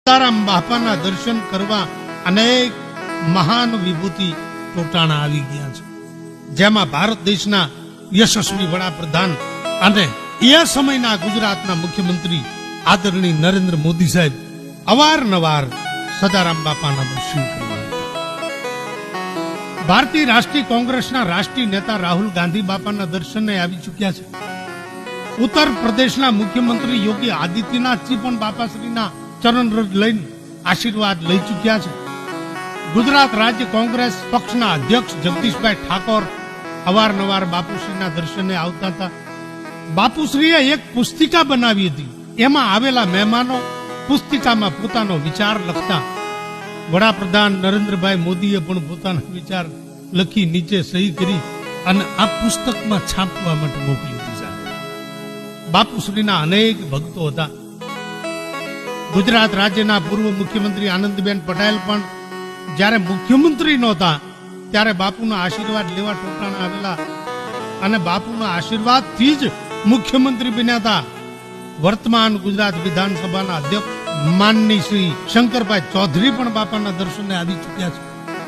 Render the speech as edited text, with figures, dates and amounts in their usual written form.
સદારામ બાપાના દર્શન કરવા અનેક મહાન વિભૂતિ ટોટાણા આવી ગયા છે, જેમાં ભારત દેશના યશસ્વી વડાપ્રધાન અને એ સમયના ગુજરાતના મુખ્યમંત્રી આદરણીય નરેન્દ્ર મોદી સાહેબ અવારનવાર સદારામ બાપાના દર્શન કરવા. ભારતીય રાષ્ટ્રીય કોંગ્રેસના રાષ્ટ્રીય નેતા રાહુલ ગાંધી બાપાના દર્શને આવી ચૂક્યા છે. ઉત્તર પ્રદેશના મુખ્યમંત્રી યોગી આદિત્યનાથજી પણ બાપાશ્રીના ચરણ રજ લઈને આશીર્વાદ લઈ ચૂક્યા છે. ગુજરાત રાજ્ય કોંગ્રેસ પક્ષના અધ્યક્ષ જગદીશભાઈ ઠાકોર અવારનવાર બાપુશ્રીના દર્શને આવતા હતા. બાપુશ્રીએ એક પુસ્તિકા બનાવી હતી. એમાં આવેલા મહેમાનો પુસ્તિકામાં પોતાનો વિચાર લખતા. વડાપ્રધાન નરેન્દ્રભાઈ મોદીએ પણ પોતાના વિચાર લખી નીચે સહી કરી અને આ પુસ્તકમાં છાપવા માટે મોકલી દીધા. બાપુશ્રીના અનેક ભક્તો હતા. ગુજરાત રાજ્યના પૂર્વ મુખ્યમંત્રી આનંદીબેન પટેલ પણ જ્યારે મુખ્યમંત્રી નહોતા ત્યારે બાપુના આશીર્વાદ લેવા ટોટાણા આવેલા અને બાપુના આશીર્વાદથી જ મુખ્યમંત્રી બન્યા હતા. વર્તમાન ગુજરાત વિધાનસભાના અધ્યક્ષ માનની શ્રી શંકરભાઈ ચૌધરી પણ બાપાના દર્શને આવી ચૂક્યા છે.